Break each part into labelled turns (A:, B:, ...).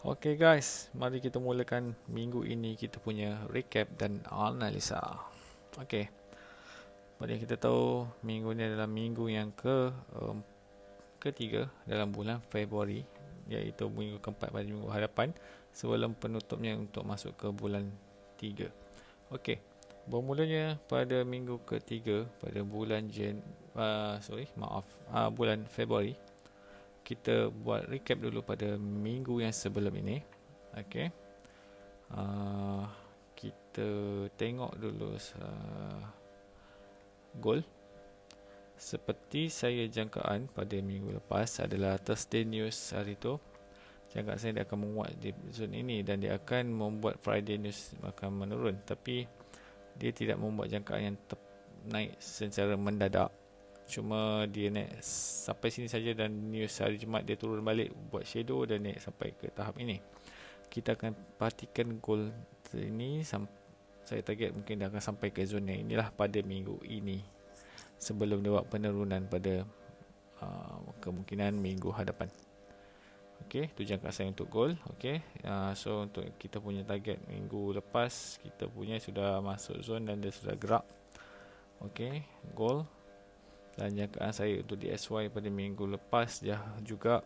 A: Okay guys, mari kita mulakan minggu ini kita punya recap dan analisa. Okay, pada kita tahu minggu ini adalah minggu yang ketiga dalam bulan Februari, iaitu minggu keempat pada minggu hadapan sebelum penutupnya untuk masuk ke bulan 3. Okay, bermulanya pada minggu ketiga pada bulan bulan Februari. Kita buat recap dulu pada minggu yang sebelum ini. Okey. Uh, kita tengok dulu gol. Seperti saya jangkaan pada minggu lepas adalah Thursday News hari itu. Jangkaan saya dia akan menguat di zon ini dan dia akan membuat Friday News akan menurun. Tapi dia tidak membuat jangkaan yang naik secara mendadak. Cuma dia naik sampai sini saja dan news hari Jumaat dia turun balik buat shadow dan naik sampai ke tahap ini. Kita akan perhatikan goal ini, saya target mungkin dia akan sampai ke zona inilah pada minggu ini sebelum dia buat penurunan pada kemungkinan minggu hadapan. Okey, tu jangka saya untuk goal. Okey, so untuk kita punya target minggu lepas kita punya sudah masuk zone dan dia sudah gerak. Okey, goal. Dan jangkaan saya untuk DSY pada minggu lepas juga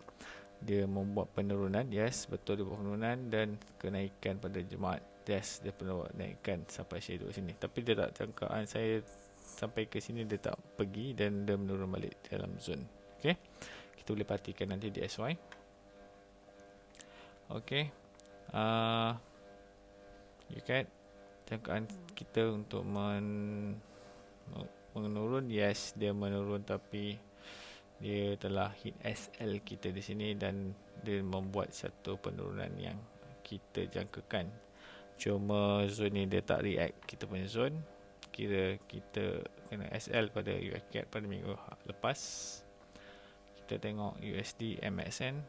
A: dia membuat penurunan. Yes, betul dia buat penurunan dan kenaikan pada Jumaat. Yes, dia pernah buat naikkan sampai shadow sini. Tapi dia tak jangkaan saya sampai ke sini dia tak pergi dan dia menurun balik dalam zone. Okay, kita boleh perhatikan nanti DSY. Okay, you can jangkaan kita untuk menurun. Yes, dia menurun tapi dia telah hit SL kita di sini dan dia membuat satu penurunan yang kita jangkakan. Cuma zone ni dia tak react kita punya zone. Kira kita kena SL pada US CAD pada minggu lepas. Kita tengok USD MXN.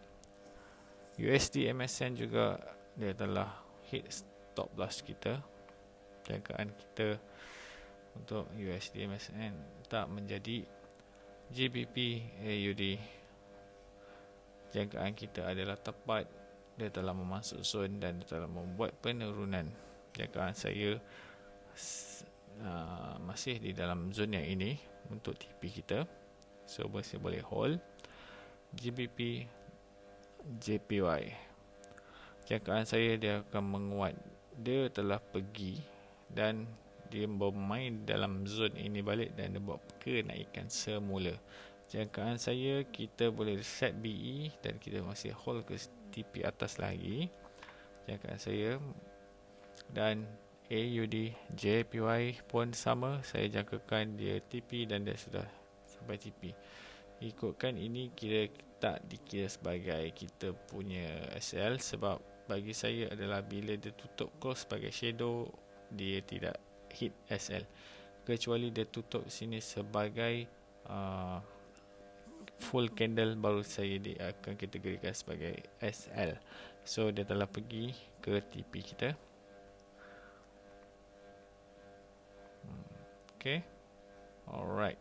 A: USD MXN juga dia telah hit stop loss kita. Jangkaan kita untuk USD MXN tak menjadi GBP AUD. Jangkaan kita adalah tepat. Dia telah memasuk zone dan dia telah membuat penurunan. Jangkaan saya masih di dalam zone yang ini untuk TP kita. So masih boleh hold GBP JPY. Jangkaan saya dia akan menguat. Dia telah pergi dan dia bermain dalam zone ini balik dan dia buat kenaikan semula. Jangkaan saya kita boleh set BE dan kita masih hold ke TP atas lagi. Jangkaan saya dan AUD JPY pun sama. Saya jangkakan dia TP dan dia sudah sampai TP. Ikutkan ini tak dikira sebagai kita punya SL sebab bagi saya adalah bila dia tutup close sebagai shadow dia tidak hit SL kecuali dia tutup sini sebagai full candle baru saya dia akan kategorikan sebagai SL. So dia telah pergi ke TP kita. Okay, alright.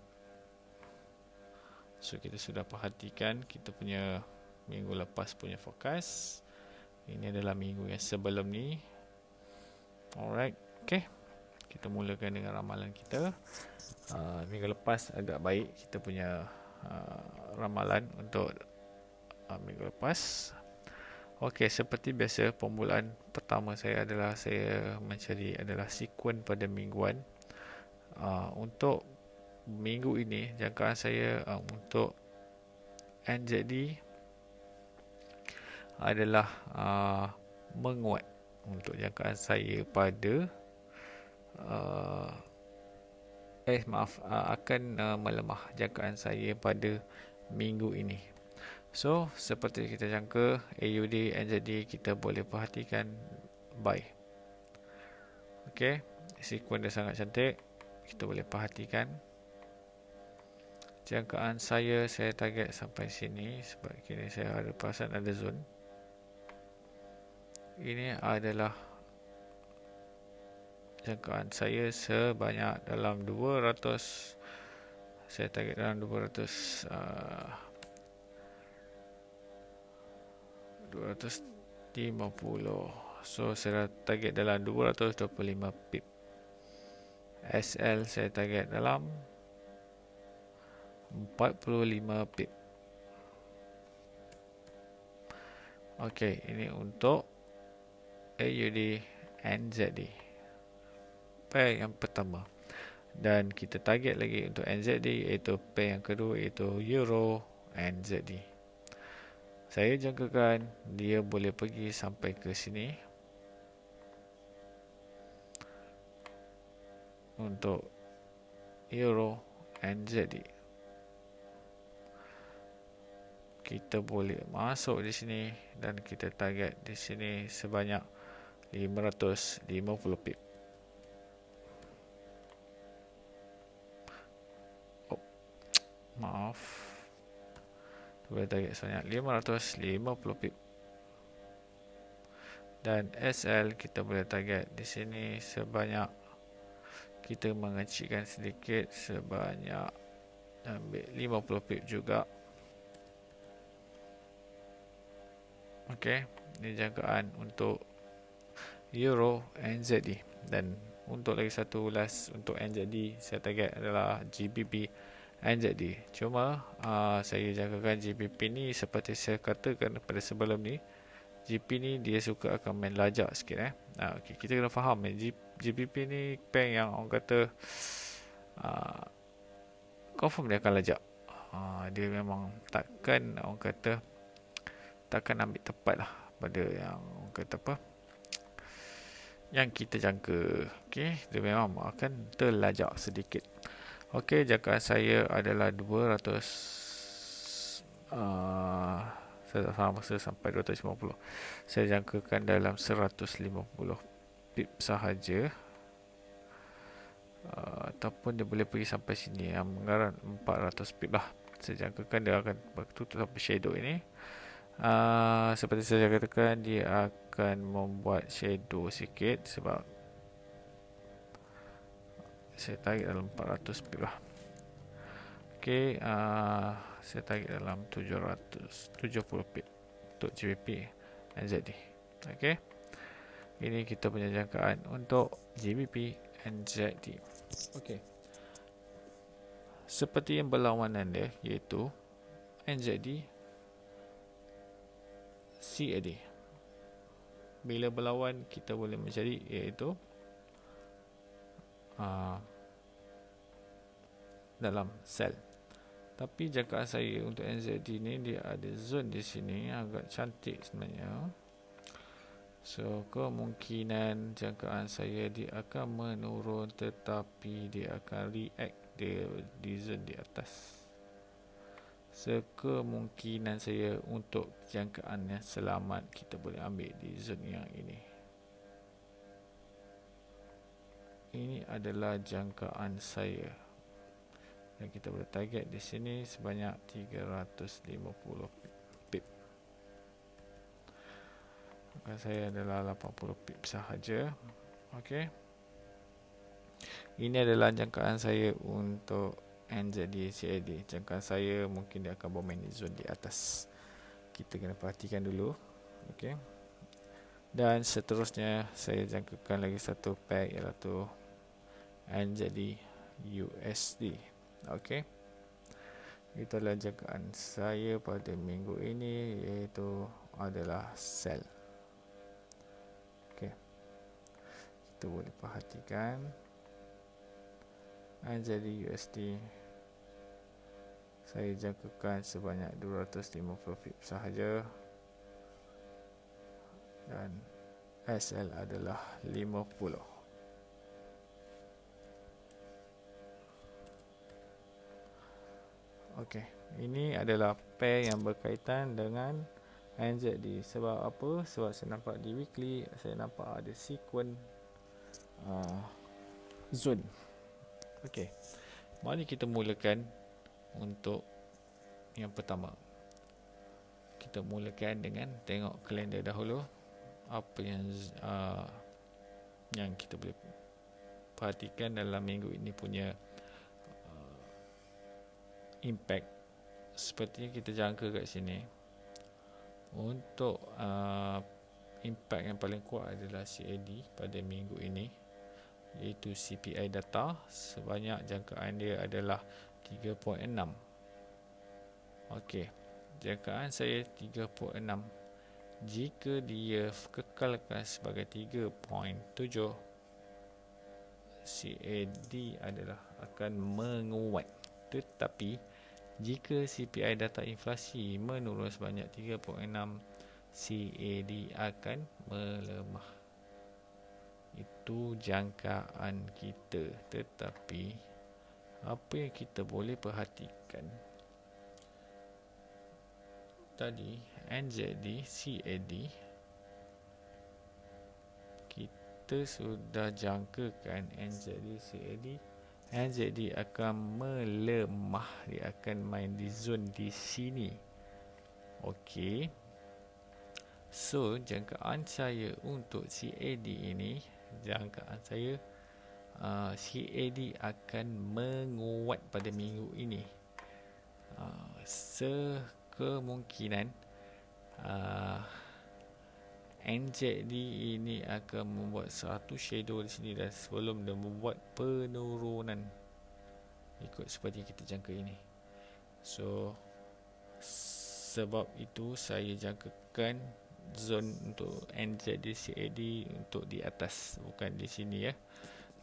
A: So kita sudah perhatikan kita punya minggu lepas punya fokus. Ini adalah minggu yang sebelum ni. Alright, okay. Kita mulakan dengan ramalan kita. Minggu lepas agak baik kita punya ramalan untuk minggu lepas. Okey, seperti biasa permulaan pertama saya adalah saya mencari adalah sekuen pada mingguan. Untuk minggu ini jangkaan saya untuk NZD adalah menguat. Untuk jangkaan saya pada akan melemah jangkaan saya pada minggu ini. So, seperti kita jangka AUD NZD kita boleh perhatikan buy. Okey, sekuen dia sangat cantik. Kita boleh perhatikan jangkaan saya target sampai sini sebab kini saya ada perasan ada zone. Ini adalah jangkaan saya sebanyak dalam 200. Saya target dalam 200 50. So saya target dalam 225 pip. SL saya target dalam 45 pip. Okey, ini untuk AUD NZD, pair yang pertama. Dan kita target lagi untuk NZD, iaitu pair yang kedua, iaitu Euro NZD. Saya jangkakan dia boleh pergi sampai ke sini untuk Euro NZD. Kita boleh masuk di sini dan kita target di sini sebanyak 550 pip. Oh, maaf. Boleh target sebanyak 550 pip. Dan SL kita boleh target di sini sebanyak, kita mengecilkan sedikit, sebanyak ambil 50 pip juga. Okey, ini jangkaan untuk Euro NZD. Dan untuk lagi satu last untuk NZD, saya target adalah GBP NZD. Cuma saya jangkakan GBP ni seperti saya katakan pada sebelum ni, GP ni dia suka akan main lajak sikit. Okay, kita kena faham GBP ni pair yang orang kata confirm dia akan lajak. Dia memang takkan, orang kata takkan ambil tepat lah pada yang orang kata apa, yang kita jangka. Okay, dia memang akan terlajak sedikit. Okay, jangkaan saya adalah 200, saya tak faham masa sampai 250. Saya jangkakan dalam 150 pip sahaja. Ataupun dia boleh pergi sampai sini, yang mengarah 400 pip lah. Saya jangkakan dia akan tutup sampai shadow ini. Seperti saya katakan, dia akan membuat shadow sikit sebab saya tarik dalam 400 pip lah. Okay, saya tarik dalam 770 pip untuk GBP NZD. Okay, ini kita punya jangkaan untuk GBP NZD. Okay, seperti yang berlawanan dia, iaitu NZD CAD. Bila berlawan, kita boleh mencari iaitu dalam sel. Tapi jangkaan saya untuk NZD ni, dia ada zone di sini, agak cantik sebenarnya. So kemungkinan jangkaan saya dia akan menurun, tetapi dia akan react dia di zone di atas. Sekemungkinan saya untuk jangkaan yang selamat, kita boleh ambil di zone yang ini. Ini adalah jangkaan saya. Dan kita boleh target di sini sebanyak 350 pip. Jangkaan saya adalah 80 pip sahaja. Okey. Ini adalah jangkaan saya untuk NZD CAD. Jangkaan saya mungkin dia akan bermain di zone di atas. Kita kena perhatikan dulu. Okey. Dan seterusnya saya jangkakan lagi satu pair, iaitu NZD USD. Okey. Itu adalah jangkaan saya pada minggu ini, iaitu adalah sell. Okey. Kita boleh perhatikan NZD USD, saya jangkakan sebanyak 250 pip sahaja. Dan SL adalah 50. Okey, ini adalah pair yang berkaitan dengan NZD. Sebab apa? Sebab saya nampak di weekly, saya nampak ada sequence zone. Okey, mari kita mulakan untuk yang pertama. Kita mulakan dengan tengok kalender dahulu. Apa yang kita boleh perhatikan dalam minggu ini punya impact. Sepertinya kita jangka kat sini untuk impact yang paling kuat adalah CAD pada minggu ini, iaitu CPI data. Sebanyak jangkaan dia adalah 3.6. Okey, jangkaan saya 3.6. Jika dia kekalkan sebagai 3.7, CAD adalah akan menguat. Tetapi jika CPI data inflasi menurun sebanyak 3.6, CAD akan melemah. Itu jangkaan kita. Tetapi apa yang kita boleh perhatikan tadi, NZD, CAD, kita sudah jangkakan NZD, CAD. NZD akan melemah, dia akan main di zon di sini. Okey, so jangkaan saya untuk CAD ini, jangkaan saya CAD akan menguat pada minggu ini. Sekemungkinan NZD ini akan membuat satu shadow di sini, dan sebelum dia membuat penurunan ikut seperti yang kita jangka ini. So sebab itu saya jangkakan zon untuk NZD CAD untuk di atas, bukan di sini ya.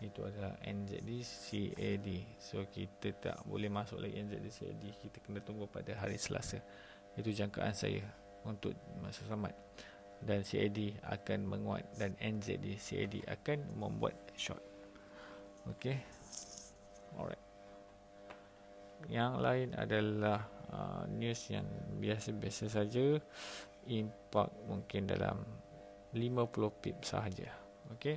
A: Itu adalah NZD CAD. So kita tak boleh masuk lagi NZD CAD, kita kena tunggu pada hari Selasa. Itu jangkaan saya untuk masa selamat. Dan CAD akan menguat dan NZD CAD akan membuat short. Okey, alright. Yang lain adalah news yang biasa-biasa saja. Impact mungkin dalam 50 pip sahaja. Okey,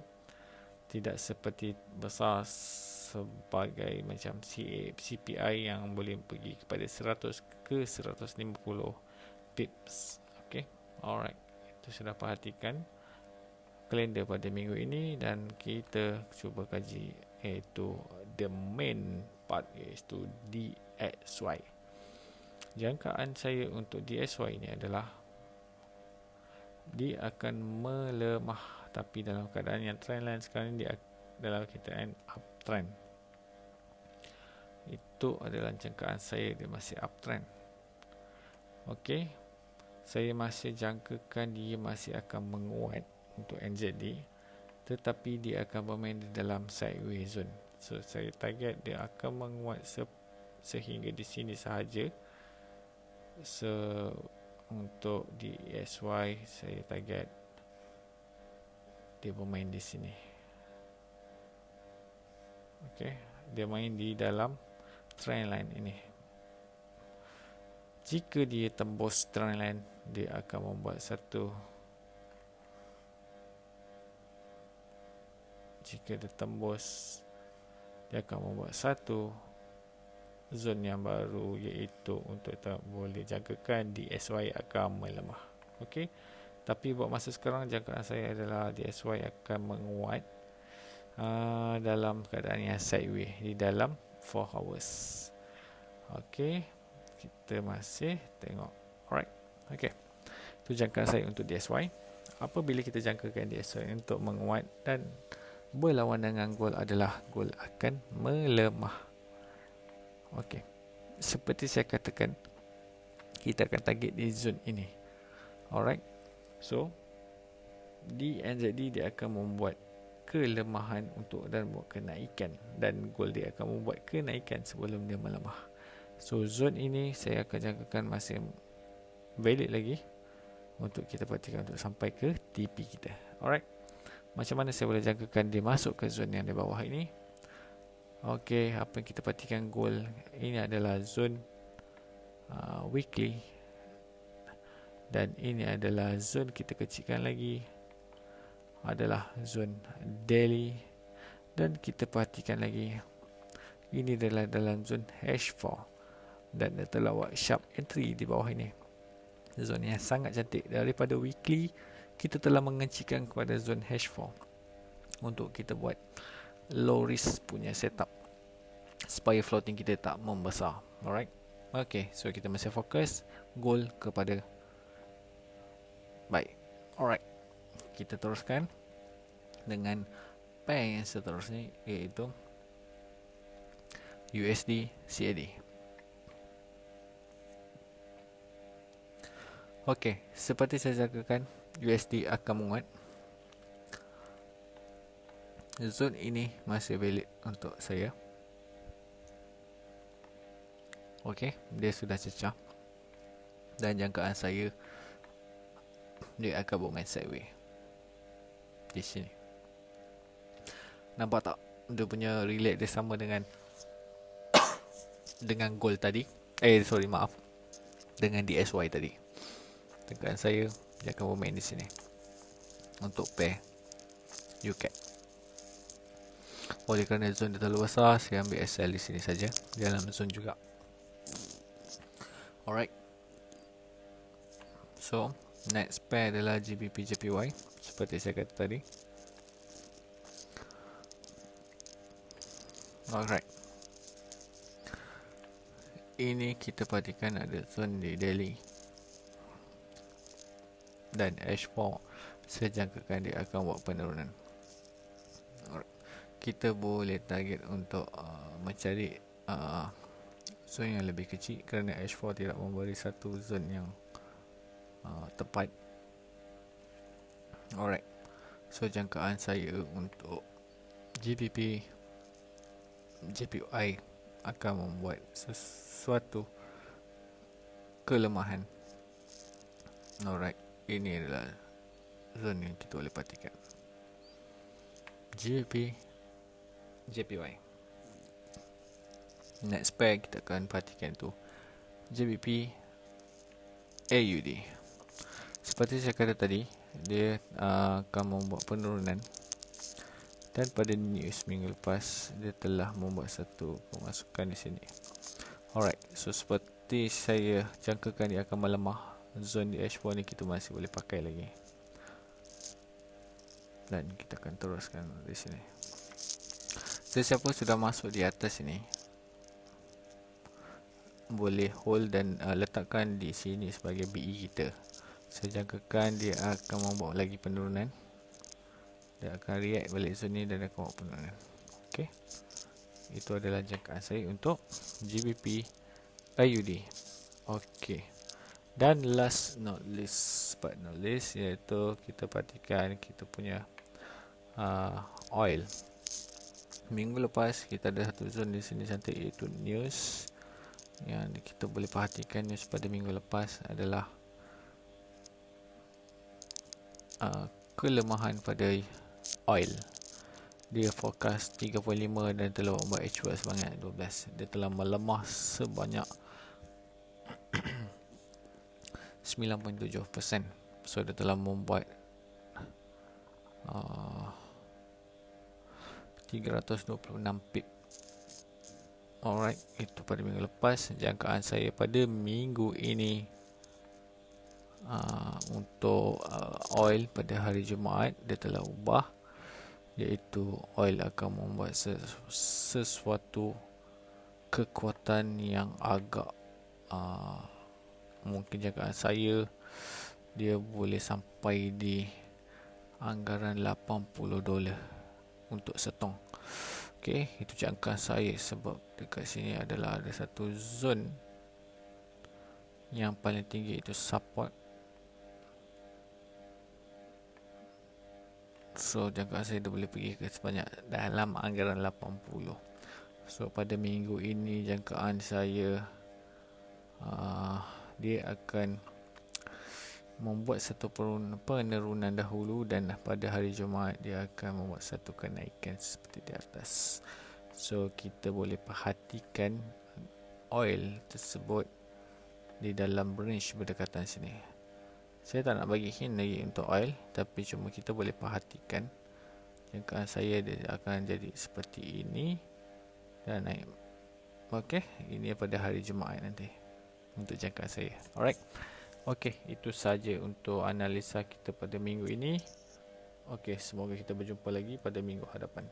A: tidak seperti besar sebagai macam CPI yang boleh pergi kepada 100 ke 150 pips. Okey, alright. Itu sudah perhatikan kalender pada minggu ini, dan kita cuba kaji iaitu the main part, iaitu DXY. Jangkaan saya untuk DXY ini adalah dia akan melemah, tapi dalam keadaan yang trendline sekarang dia dalam keadaan uptrend. Itu adalah jangkaan saya, dia masih uptrend. Okey, saya masih jangkakan dia masih akan menguat untuk NZD, tetapi dia akan bermain di dalam sideways zone. So saya target dia akan menguat sehingga di sini sahaja. So untuk di SY saya target dia bermain di sini. Okey, dia main di dalam trendline ini. Jika dia tembus trendline, dia akan membuat satu, jika dia tembus, dia akan membuat satu zon yang baru, iaitu untuk tak boleh jangkakan DXY akan melemah. Okey, tapi buat masa sekarang jangkaan saya adalah DXY akan menguat dalam keadaan yang sideways di dalam 4 hours. Okey, kita masih tengok. Alright, okey, itu jangkaan saya untuk DXY. Apabila kita jangkakan DXY untuk menguat dan berlawan dengan gold adalah gold akan melemah. Okey, seperti saya katakan, kita akan target di zone ini. Alright, so di NZD dia akan membuat kelemahan untuk dan buat kenaikan, dan gold dia akan membuat kenaikan sebelum dia melemah. So zone ini saya akan jangkakan masih valid lagi untuk kita perhatikan untuk sampai ke TP kita. Alright, macam mana saya boleh jangkakan dia masuk ke zone yang di bawah ini? Okey, apa yang kita perhatikan gold ini adalah zone weekly, dan ini adalah zone kita kecilkan lagi adalah zone daily, dan kita perhatikan lagi ini adalah dalam zone H4, dan dia telah buat sharp entry di bawah ini. Zone yang sangat cantik. Daripada weekly kita telah mengecilkan kepada zone H4 untuk kita buat low risk punya setup supaya floating kita tak membesar. Alright, okay, so kita masih fokus gold kepada baik. Alright, kita teruskan dengan pair yang seterusnya, iaitu USD CAD. Okey, seperti saya jangkakan, USD akan menguat. Zone ini masih valid untuk saya. Okey, dia sudah cecah. Dan jangkaan saya, dia akan bermain sideways di sini. Nampak tak? Dia punya relate dia sama dengan gold tadi. Maaf. Dengan DSY tadi. Jangkaan saya, dia akan bermain di sini. Untuk pair UCAD. Oleh kerana zone dia terlalu besar, saya ambil SL di sini saja. Di dalam zone juga. Alright. So, next pair adalah GBP JPY. Seperti saya kata tadi. Alright. Ini kita perhatikan ada zone di daily. Dan H4, saya jangkakan dia akan buat penurunan. Alright. Kita boleh target untuk mencari zone yang lebih kecil, kerana H4 tidak memberi satu zone yang tepat. Alright. So jangkaan saya untuk GBP JPY akan membuat sesuatu kelemahan. Alright. Ini adalah zone yang kita boleh perhatikan. GBP JPY. Next pair kita akan perhatikan tu GBP AUD. Seperti saya kata tadi, dia akan membuat penurunan. Dan pada news minggu lepas, dia telah membuat satu pemasukan di sini. Alright, so seperti saya jangkakan dia akan melemah. Zone di H4 ni kita masih boleh pakai lagi. Dan kita akan teruskan di sini. Sesiapa sudah masuk di atas ini, boleh hold dan letakkan di sini sebagai BE kita. Saya jangkakan dia akan membawa lagi penurunan. Dia akan react balik zone ni dan akan buat penurunan. Okey. Itu adalah jangkaan saya untuk GBP AUD. Okey. Dan last not least, but not least, iaitu kita perhatikan kita punya oil. Minggu lepas kita ada satu zone di sini cantik, iaitu news. Yang kita boleh perhatikan news pada minggu lepas adalah kelemahan pada oil. Dia forecast 3.5 dan telah membuat H4 sebanyak 12. Dia telah melemah sebanyak 9.7%. So dia telah membuat 326 pip. Alright, itu pada minggu lepas. Jangkaan saya pada minggu ini untuk oil pada hari Jumaat, dia telah ubah, iaitu oil akan membuat sesuatu kekuatan yang agak mungkin jangkaan saya dia boleh sampai di anggaran $80 untuk setong. Okey, itu jangkaan saya sebab dekat sini adalah ada satu zone yang paling tinggi, itu support. So jangkaan saya dia boleh pergi ke sebanyak dalam anggaran 80. So pada minggu ini jangkaan saya dia akan membuat satu penurunan dahulu, dan pada hari Jumaat dia akan membuat satu kenaikan seperti di atas. So kita boleh perhatikan oil tersebut di dalam range berdekatan sini. Saya tak nak bagi hint lagi untuk oil, tapi cuma kita boleh perhatikan jangkaan saya dia akan jadi seperti ini dan naik. Okey, ini pada hari Jumaat nanti untuk jangkaan saya. Alright. Okey, itu saja untuk analisa kita pada minggu ini. Okey, semoga kita berjumpa lagi pada minggu hadapan.